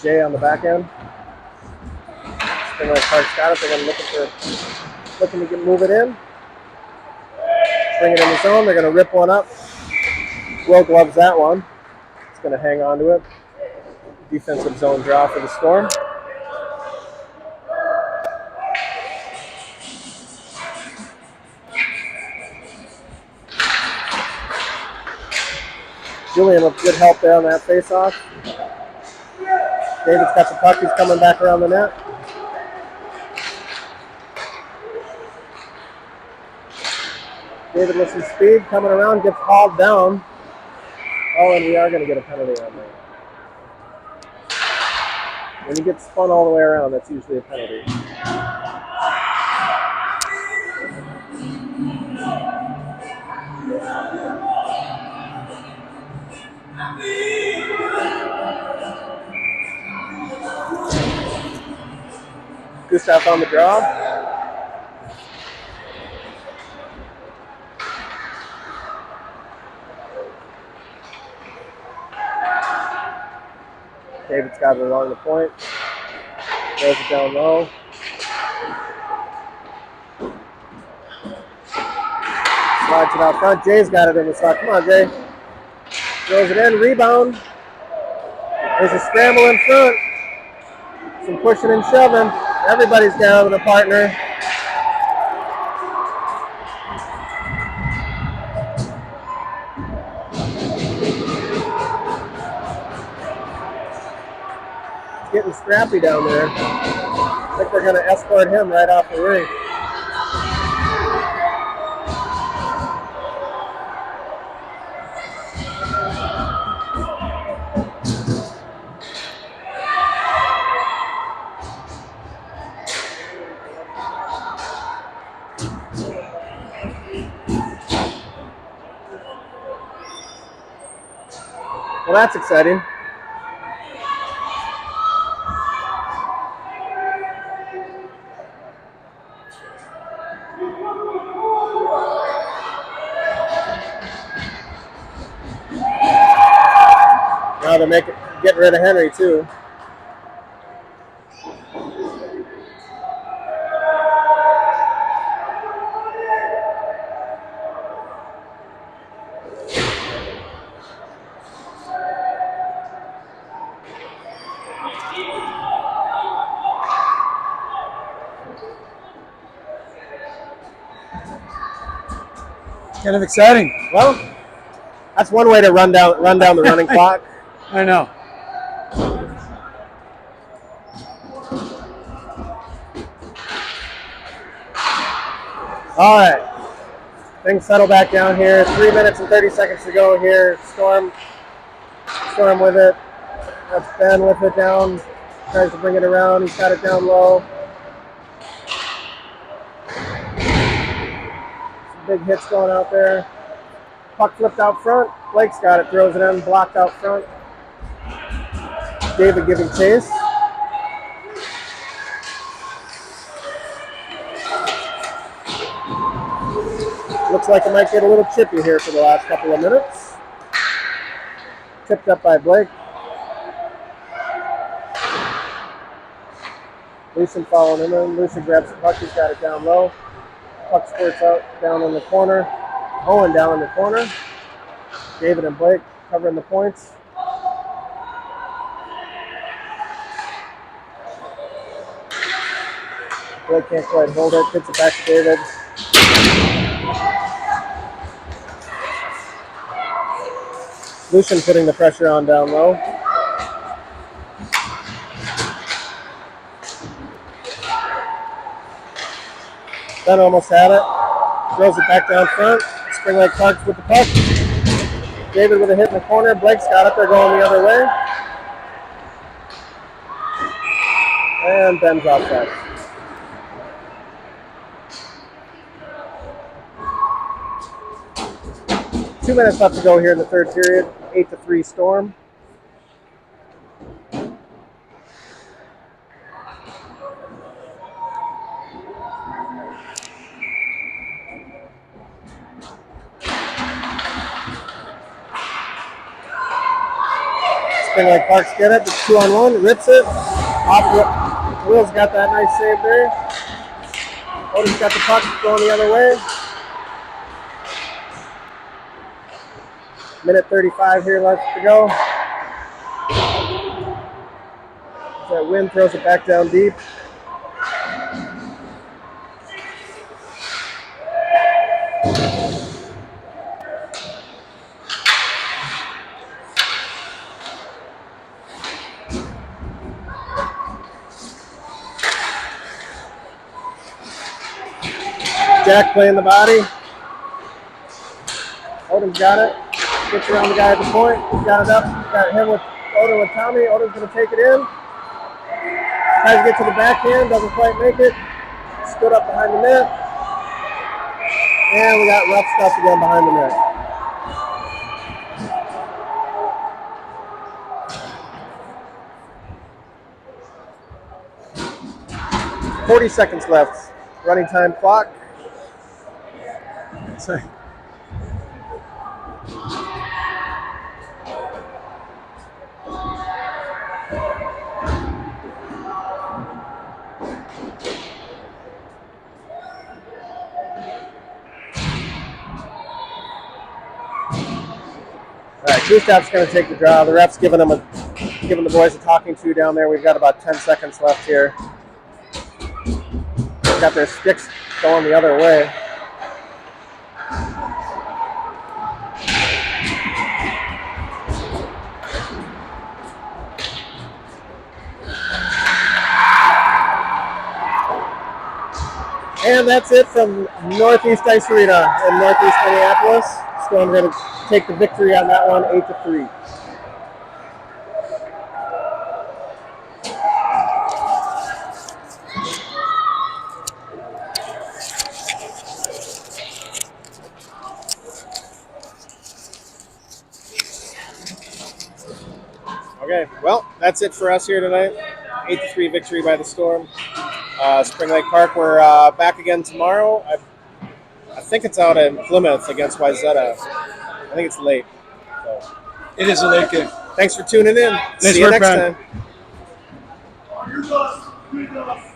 Jay on the back end. Spring Lake Park's got it. They're going to looking to move it in. Bring it in the zone. They're going to rip one up. Will gloves that one. Going to hang on to it. Defensive zone draw for the Storm. Julian with good help there on that face-off. David's got the puck. He's coming back around the net. David with some speed coming around, gets hauled down. Oh, and we are going to get a penalty on that. When you get spun all the way around, that's usually a penalty. Gustav on the draw. David's got it along the point. Throws it down low. Slides it out front. Jay's got it in the slot. Come on, Jay. Throws it in. Rebound. There's a scramble in front. Some pushing and shoving. Everybody's down with a partner. It's getting scrappy down there. I think they're going to escort him right off the ring. Well, that's exciting. Now they're getting rid of Henry, too. Kind of exciting. Well, that's one way to run down the running clock. I know. All right. Things settle back down here. 3 minutes and 30 seconds to go here. Storm with it. That's Ben with it down. Tries to bring it around. He's got it down low. Some big hits going out there. Puck flipped out front. Blake's got it. Throws it in. Blocked out front. David giving chase. Looks like it might get a little chippy here for the last couple of minutes. Tipped up by Blake. Lucien following him in. Lucien grabs the puck. He's got it down low. Puck squirts out down in the corner. Owen down in the corner. David and Blake covering the points. Blake can't quite hold it. Gets it back to David. Lucien putting the pressure on down low. Ben almost had it. Throws it back down front. Spring Lake Parks with the puck. David with a hit in the corner. Blake's got it. They're going the other way. And Ben's offside. Two minutes left to go here in the third period. 8-3 Storm. Spring Lake Parks get it. It's 2-on-1. Rips it. Will's got that nice save there. Otis got the puck going the other way. Minute 35 here left to go. That Wynn throws it back down deep. Jack playing the body. Odom's got it. Gets around the guy at the point. He's got it up. Got him with Odom with Tommy. Odom's going to take it in. Tries to get to the backhand. Doesn't quite make it. Stood up behind the net. And we got rough stuff again behind the net. .40 seconds left. Running time clock. Sorry. All right, Gustav's going to take the draw. The ref's giving the boys a talking to down there. We've got about 10 seconds left here. They've got their sticks going the other way. And that's it from Northeast Ice Arena in Northeast Minneapolis. Storm going to take the victory on that one, 8-3. Okay, well, that's it for us here tonight. 8-3 victory by the Storm. Spring Lake Park, we're back again tomorrow. I think it's out in Plymouth against Wayzata. I think it's late. So. It is a late game. Thanks for tuning in. Nice See you work, next Brian. time.